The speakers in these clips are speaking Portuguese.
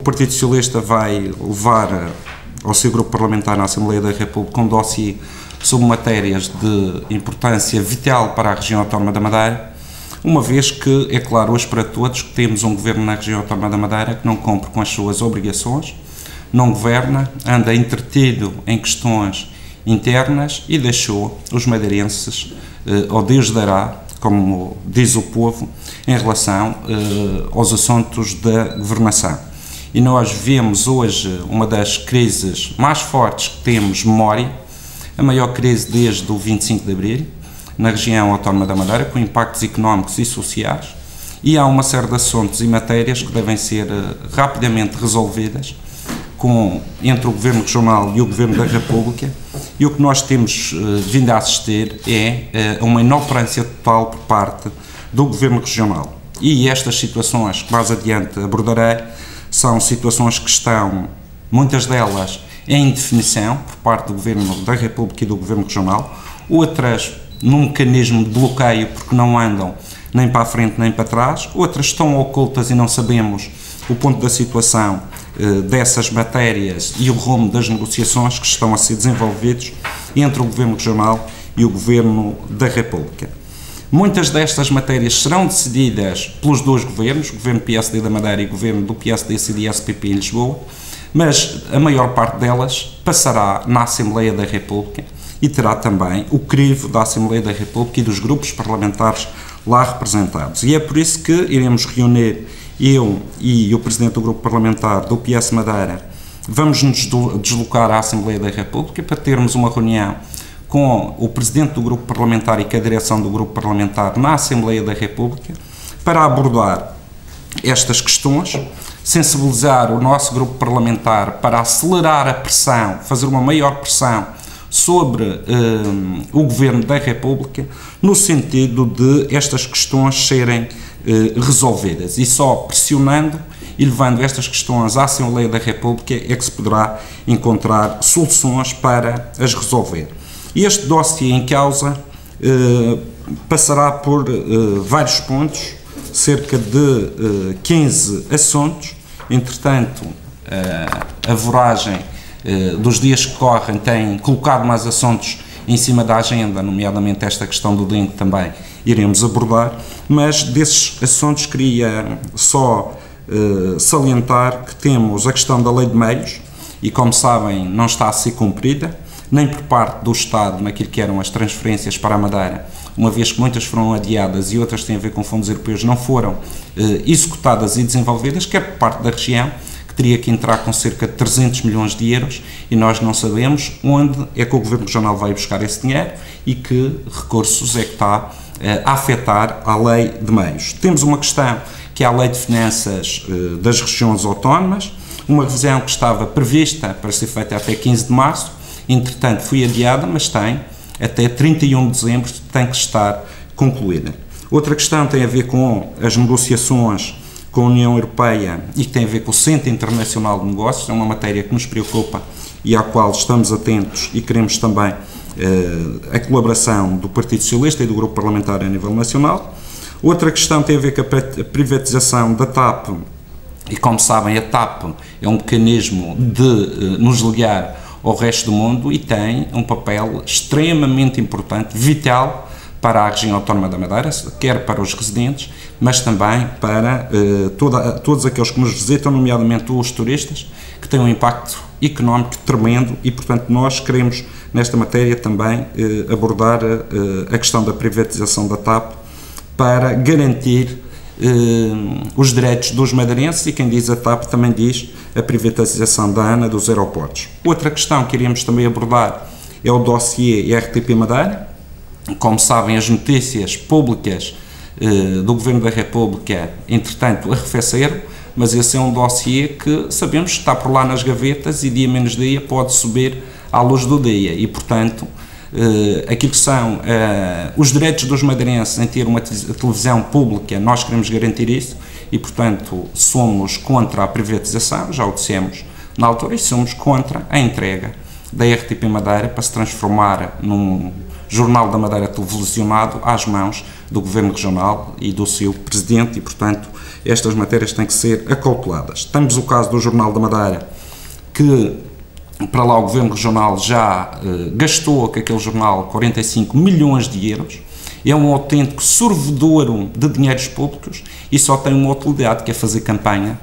O Partido Socialista vai levar ao seu grupo parlamentar na Assembleia da República um dossiê sobre matérias de importância vital para a região autónoma da Madeira, uma vez que, é claro, hoje para todos, que temos um governo na região autónoma da Madeira que não cumpre com as suas obrigações, não governa, anda entretido em questões internas e deixou os madeirenses, ou Deus dará, como diz o povo, em relação aos assuntos da governação. E nós vemos hoje uma das crises mais fortes que temos memória, a maior crise desde o 25 de Abril, na região autónoma da Madeira, com impactos económicos e sociais, e há uma série de assuntos e matérias que devem ser rapidamente resolvidas entre o Governo Regional e o Governo da República, e o que nós temos vindo a assistir é uma inoperância total por parte do Governo Regional. E estas situações que mais adiante abordarei são situações que estão, muitas delas, em indefinição por parte do Governo da República e do Governo Regional, outras num mecanismo de bloqueio porque não andam nem para a frente nem para trás, outras estão ocultas e não sabemos o ponto da situação dessas matérias e o rumo das negociações que estão a ser desenvolvidos entre o Governo Regional e o Governo da República. Muitas destas matérias serão decididas pelos dois governos, o Governo PSD da Madeira e o Governo do PSD-CDS-PP em Lisboa, mas a maior parte delas passará na Assembleia da República e terá também o crivo da Assembleia da República e dos grupos parlamentares lá representados. E é por isso que iremos reunir eu e o Presidente do Grupo Parlamentar do PS Madeira, vamos nos deslocar à Assembleia da República para termos uma reunião com o Presidente do Grupo Parlamentar e com a direção do Grupo Parlamentar na Assembleia da República para abordar estas questões, sensibilizar o nosso Grupo Parlamentar para acelerar a pressão, fazer uma maior pressão sobre o Governo da República, no sentido de estas questões serem resolvidas, e só pressionando e levando estas questões à Assembleia da República é que se poderá encontrar soluções para as resolver. Este dossiê em causa passará por vários pontos, cerca de 15 assuntos. Entretanto, a voragem dos dias que correm tem colocado mais assuntos em cima da agenda, nomeadamente esta questão do dengue também iremos abordar, mas desses assuntos queria só salientar que temos a questão da lei de meios e, como sabem, não está a ser cumprida, nem por parte do Estado naquilo que eram as transferências para a Madeira, uma vez que muitas foram adiadas e outras têm a ver com fundos europeus, não foram executadas e desenvolvidas, quer por parte da região, que teria que entrar com cerca de 300 milhões de euros, e nós não sabemos onde é que o Governo Regional vai buscar esse dinheiro e que recursos é que está a afetar a lei de meios. Temos uma questão que é a lei de finanças das regiões autónomas, uma revisão que estava prevista para ser feita até 15 de março, entretanto foi adiada, mas tem até 31 de dezembro, tem que estar concluída. Outra questão tem a ver com as negociações com a União Europeia e que tem a ver com o Centro Internacional de Negócios, é uma matéria que nos preocupa e à qual estamos atentos e queremos também a colaboração do Partido Socialista e do Grupo Parlamentar a nível nacional. Outra questão tem a ver com a privatização da TAP, e como sabem a TAP é um mecanismo de nos ligar ao resto do mundo e tem um papel extremamente importante, vital para a região autónoma da Madeira, quer para os residentes, mas também para todos aqueles que nos visitam, nomeadamente os turistas, que têm um impacto económico tremendo e, portanto, nós queremos, nesta matéria, também abordar a questão da privatização da TAP para garantir os direitos dos madeirenses, e quem diz a TAP também diz a privatização da ANA dos aeroportos. Outra questão que iríamos também abordar é o dossiê RTP Madeira. Como sabem, as notícias públicas do Governo da República, entretanto, arrefeceram, mas esse é um dossiê que sabemos que está por lá nas gavetas e dia menos dia pode subir à luz do dia e, portanto, aquilo que são os direitos dos madeirenses em ter uma televisão pública, nós queremos garantir isso e, portanto, somos contra a privatização, já o dissemos na altura, e somos contra a entrega da RTP Madeira para se transformar num Jornal da Madeira televisionado às mãos do Governo Regional e do seu Presidente e, portanto, estas matérias têm que ser acauteladas. Temos o caso do Jornal da Madeira, que para lá o Governo Regional já gastou com aquele jornal 45 milhões de euros, é um autêntico sorvedouro de dinheiros públicos e só tem uma utilidade, que é fazer campanha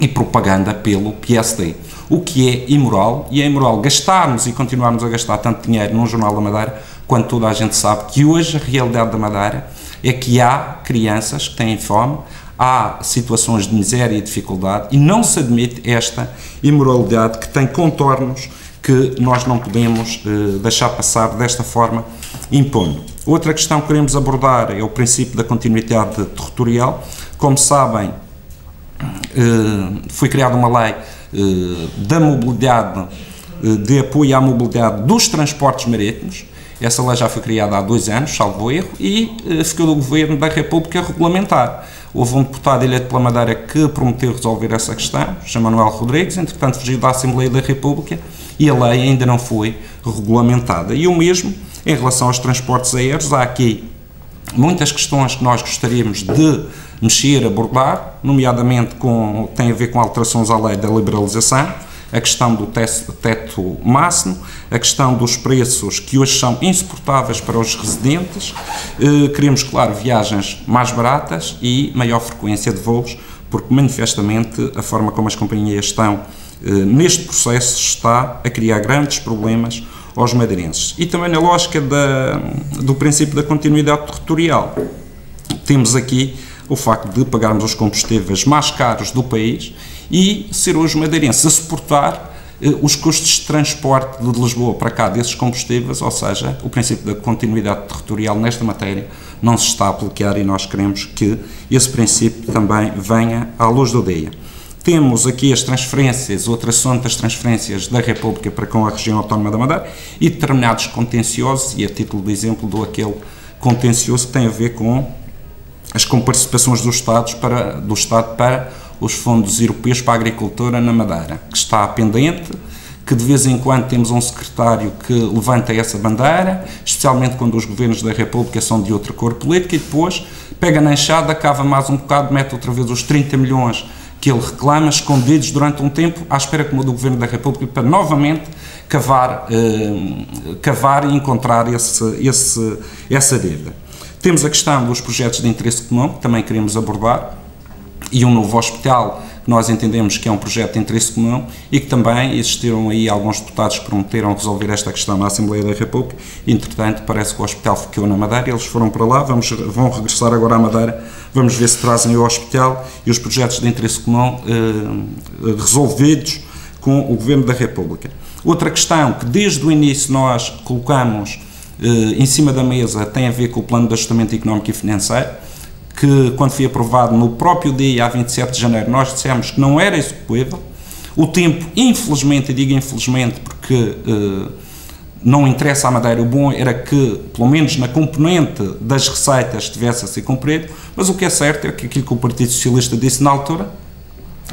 e propaganda pelo PSD, o que é imoral, e é imoral gastarmos e continuarmos a gastar tanto dinheiro num Jornal da Madeira, quando toda a gente sabe que hoje a realidade da Madeira é que há crianças que têm fome, há situações de miséria e dificuldade, e não se admite esta imoralidade que tem contornos que nós não podemos deixar passar desta forma, impondo. Outra questão que queremos abordar é o princípio da continuidade territorial. Como sabem, foi criada uma lei da mobilidade, de apoio à mobilidade dos transportes marítimos. Essa lei já foi criada há 2 anos, salvo erro, e ficou do Governo da República regulamentar. Houve um deputado eleito pela Madeira que prometeu resolver essa questão, José Manuel Rodrigues, entretanto fugiu da Assembleia da República e a lei ainda não foi regulamentada. E o mesmo em relação aos transportes aéreos. Há aqui muitas questões que nós gostaríamos de mexer, abordar, nomeadamente tem a ver com alterações à lei da liberalização, a questão do teto máximo, a questão dos preços que hoje são insuportáveis para os residentes. Queremos, claro, viagens mais baratas e maior frequência de voos, porque manifestamente a forma como as companhias estão neste processo está a criar grandes problemas aos madeirenses. E também na lógica do princípio da continuidade territorial. Temos aqui o facto de pagarmos os combustíveis mais caros do país e ser hoje os madeirenses a suportar os custos de transporte de Lisboa para cá desses combustíveis, ou seja, o princípio da continuidade territorial nesta matéria não se está a aplicar e nós queremos que esse princípio também venha à luz do dia. Temos aqui as transferências, outro assunto das transferências da República para com a região autónoma da Madeira e determinados contenciosos, e a título de exemplo dou aquele contencioso que tem a ver com as comparticipações do Estado para os fundos europeus para a agricultura na Madeira, que está pendente, que de vez em quando temos um secretário que levanta essa bandeira, especialmente quando os governos da República são de outra cor política, e depois pega na enxada, cava mais um bocado, mete outra vez os 30 milhões que ele reclama, escondidos durante um tempo, à espera como do Governo da República, para novamente cavar e encontrar essa dívida. Temos a questão dos projetos de interesse comum, que também queremos abordar, e um novo hospital, que nós entendemos que é um projeto de interesse comum, e que também existiram aí alguns deputados que prometeram resolver esta questão na Assembleia da República. Entretanto, parece que o hospital ficou na Madeira, eles foram para lá, vão regressar agora à Madeira, vamos ver se trazem o hospital e os projetos de interesse comum resolvidos com o Governo da República. Outra questão que desde o início nós colocamos em cima da mesa tem a ver com o Plano de Ajustamento Económico e Financeiro, que quando foi aprovado no próprio dia, a 27 de janeiro, nós dissemos que não era execuível. O tempo, infelizmente, e digo infelizmente porque não interessa à Madeira, o bom era que, pelo menos na componente das receitas, estivesse a ser cumprido, mas o que é certo é que aquilo que o Partido Socialista disse na altura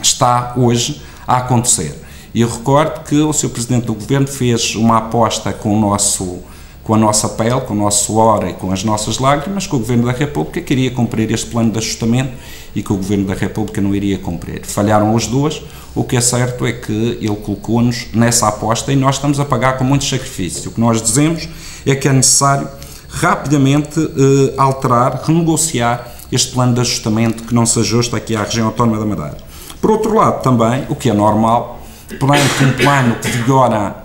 está hoje a acontecer. E eu recordo que o Sr. Presidente do Governo fez uma aposta com a nossa pele, com o nosso suor e com as nossas lágrimas, que o Governo da República queria cumprir este plano de ajustamento e que o Governo da República não iria cumprir. Falharam as duas, o que é certo é que ele colocou-nos nessa aposta e nós estamos a pagar com muito sacrifício. O que nós dizemos é que é necessário rapidamente alterar, renegociar este plano de ajustamento que não se ajusta aqui à região autónoma da Madeira. Por outro lado, também, o que é normal, perante um plano que vigora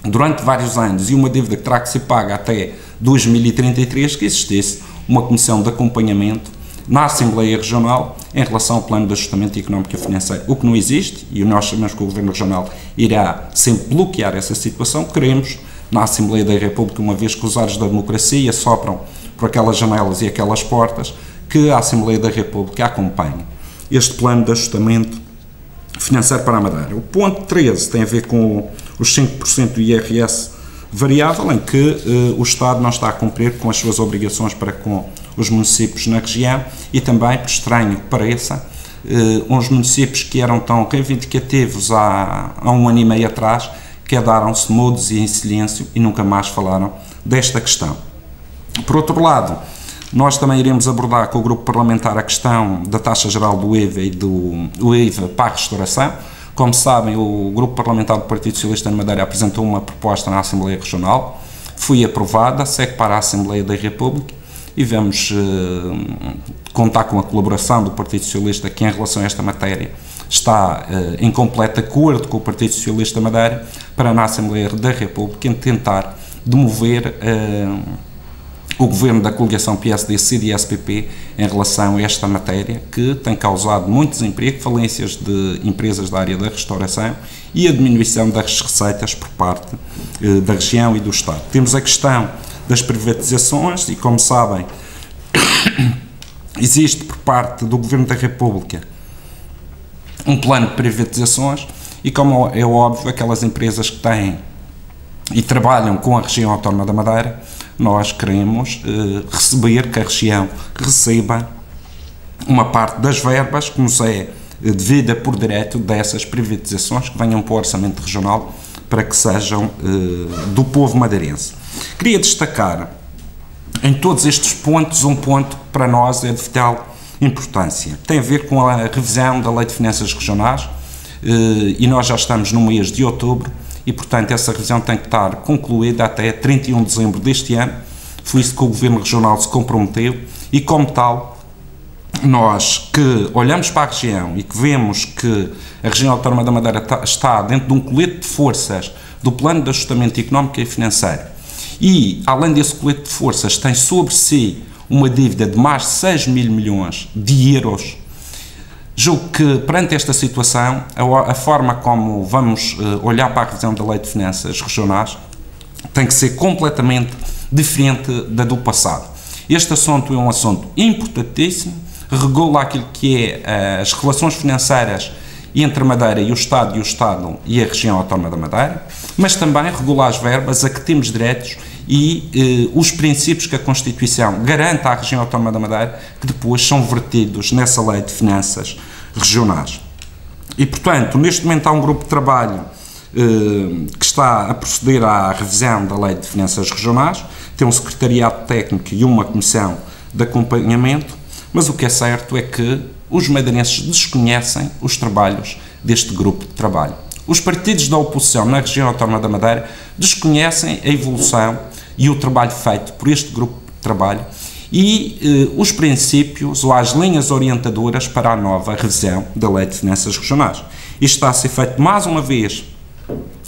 durante vários anos e uma dívida que terá que ser paga até 2033, que existisse uma comissão de acompanhamento na Assembleia Regional em relação ao Plano de Ajustamento Económico e Financeiro, o que não existe, e nós sabemos que o Governo Regional irá sempre bloquear essa situação. Queremos, na Assembleia da República, uma vez que os ares da democracia sopram por aquelas janelas e aquelas portas, que a Assembleia da República acompanhe este Plano de Ajustamento Financeiro para a Madeira. O ponto 13 tem a ver com os 5% do IRS variável, em que o Estado não está a cumprir com as suas obrigações para com os municípios na região e também, por estranho que pareça, uns municípios que eram tão reivindicativos há 1 ano e meio atrás, quedaram-se mudos e em silêncio e nunca mais falaram desta questão. Por outro lado, Nós também iremos abordar com o grupo parlamentar a questão da taxa geral do IVA e do IVA para a restauração. Como sabem, o grupo parlamentar do Partido Socialista de Madeira apresentou uma proposta na Assembleia Regional, foi aprovada, segue para a Assembleia da República e vamos contar com a colaboração do Partido Socialista, que em relação a esta matéria está em completo acordo com o Partido Socialista de Madeira, para na Assembleia da República tentar demover o governo da coligação PSD-CDS-PP em relação a esta matéria, que tem causado muito desemprego, falências de empresas da área da restauração e a diminuição das receitas por parte da região e do Estado. Temos a questão das privatizações e, como sabem, existe por parte do Governo da República um plano de privatizações e, como é óbvio, aquelas empresas que têm e trabalham com a região autónoma da Madeira, nós queremos receber, que a região receba uma parte das verbas que nos é devida por direito dessas privatizações que venham para o orçamento regional para que sejam do povo madeirense. Queria destacar em todos estes pontos um ponto que para nós é de vital importância. Tem a ver com a revisão da Lei de Finanças Regionais e nós já estamos no mês de outubro e, portanto, essa revisão tem que estar concluída até 31 de dezembro deste ano. Foi isso que o Governo Regional se comprometeu e, como tal, nós que olhamos para a região e que vemos que a região autónoma da Madeira está dentro de um colete de forças do Plano de Ajustamento Económico e Financeiro e, além desse colete de forças, tem sobre si uma dívida de mais de 6 mil milhões de euros, julgo que, perante esta situação, a forma como vamos olhar para a revisão da Lei de Finanças Regionais tem que ser completamente diferente da do passado. Este assunto é um assunto importantíssimo, regula aquilo que é as relações financeiras entre a Madeira e o Estado e a região autónoma da Madeira, mas também regula as verbas a que temos direitos e os princípios que a Constituição garante à região autónoma da Madeira, que depois são vertidos nessa Lei de Finanças Regionais. E, portanto, neste momento há um grupo de trabalho que está a proceder à revisão da Lei de Finanças Regionais, tem um secretariado técnico e uma comissão de acompanhamento, mas o que é certo é que os madeirenses desconhecem os trabalhos deste grupo de trabalho. Os partidos da oposição na região autónoma da Madeira desconhecem a evolução e o trabalho feito por este grupo de trabalho e os princípios ou as linhas orientadoras para a nova revisão da Lei de Finanças Regionais. Isto está a ser feito mais uma vez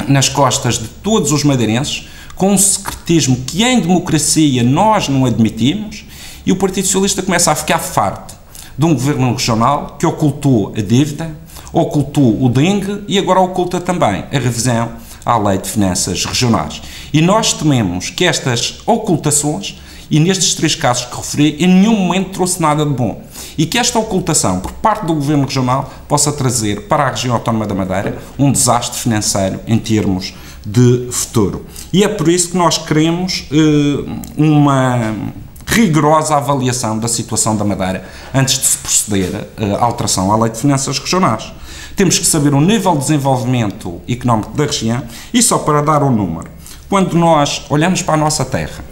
nas costas de todos os madeirenses, com um secretismo que em democracia nós não admitimos, e o Partido Socialista começa a ficar farto de um governo regional que ocultou a dívida, ocultou o dengue e agora oculta também a revisão à Lei de Finanças Regionais. E nós tememos que estas ocultações, e nestes três casos que referi, em nenhum momento trouxe nada de bom. E que esta ocultação por parte do Governo Regional possa trazer para a região autónoma da Madeira um desastre financeiro em termos de futuro. E é por isso que nós queremos uma rigorosa avaliação da situação da Madeira antes de se proceder à alteração à Lei de Finanças Regionais. Temos que saber o nível de desenvolvimento económico da região e só para dar um número. Quando nós olhamos para a nossa terra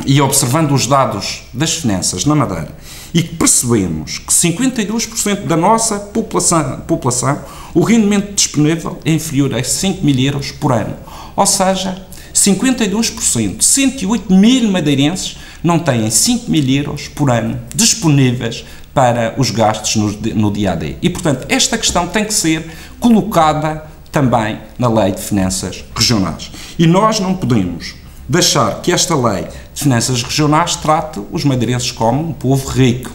e observando os dados das finanças na Madeira e que percebemos que 52% da nossa população, o rendimento disponível é inferior a 5 mil euros por ano. Ou seja, 52%, 108 mil madeirenses não têm 5 mil euros por ano disponíveis para os gastos no dia a dia. E, portanto, esta questão tem que ser colocada também na Lei de Finanças Regionais. E nós não podemos deixar que esta Lei de Finanças Regionais trate os madeirenses como um povo rico,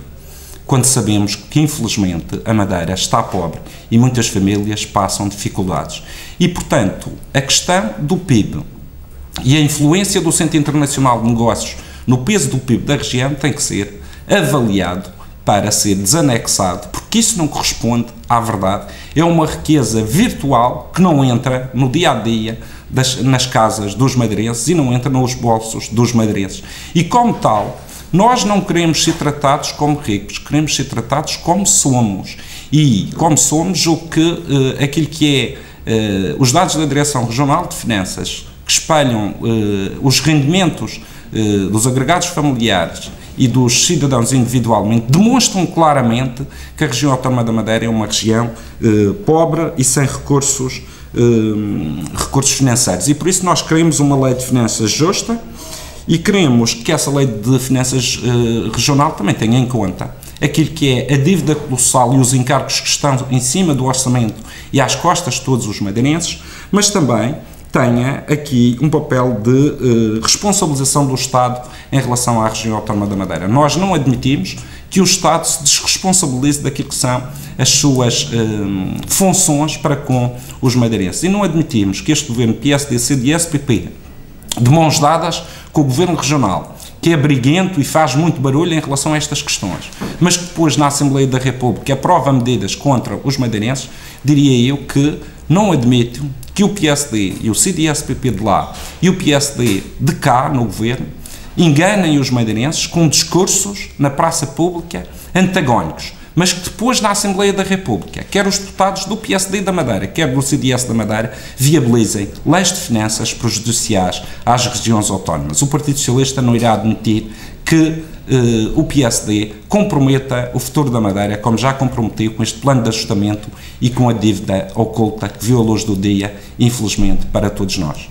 quando sabemos que, infelizmente, a Madeira está pobre e muitas famílias passam dificuldades. E, portanto, a questão do PIB e a influência do Centro Internacional de Negócios no peso do PIB da região tem que ser avaliado para ser desanexado, porque isso não corresponde à verdade. É uma riqueza virtual que não entra no dia-a-dia nas casas dos madeirenses e não entra nos bolsos dos madeirenses. E, como tal, nós não queremos ser tratados como ricos, queremos ser tratados como somos. E, como somos, o que aquilo que é os dados da Direção Regional de Finanças, que espelham os rendimentos dos agregados familiares e dos cidadãos individualmente, demonstram claramente que a região autónoma da Madeira é uma região pobre e sem recursos financeiros. E por isso nós queremos uma lei de finanças justa e queremos que essa lei de finanças regional também tenha em conta aquilo que é a dívida colossal e os encargos que estão em cima do orçamento e às costas de todos os madeirenses, mas também tenha aqui um papel de responsabilização do Estado em relação à região autónoma da Madeira. Nós não admitimos que o Estado se desresponsabilize daquilo que são as suas funções para com os madeirenses. E não admitimos que este governo PSD, CDS, PP, de mãos dadas com o governo regional, que é briguento e faz muito barulho em relação a estas questões, mas que depois na Assembleia da República aprova medidas contra os madeirenses, diria eu que não admito que o PSD e o CDS-PP de lá e o PSD de cá, no governo, enganem os madeirenses com discursos na praça pública antagónicos, mas que depois na Assembleia da República, quer os deputados do PSD da Madeira, quer do CDS da Madeira, viabilizem leis de finanças prejudiciais às regiões autónomas. O Partido Socialista não irá admitir que o PSD comprometa o futuro da Madeira, como já comprometeu com este plano de ajustamento e com a dívida oculta que viu a luz do dia, infelizmente, para todos nós.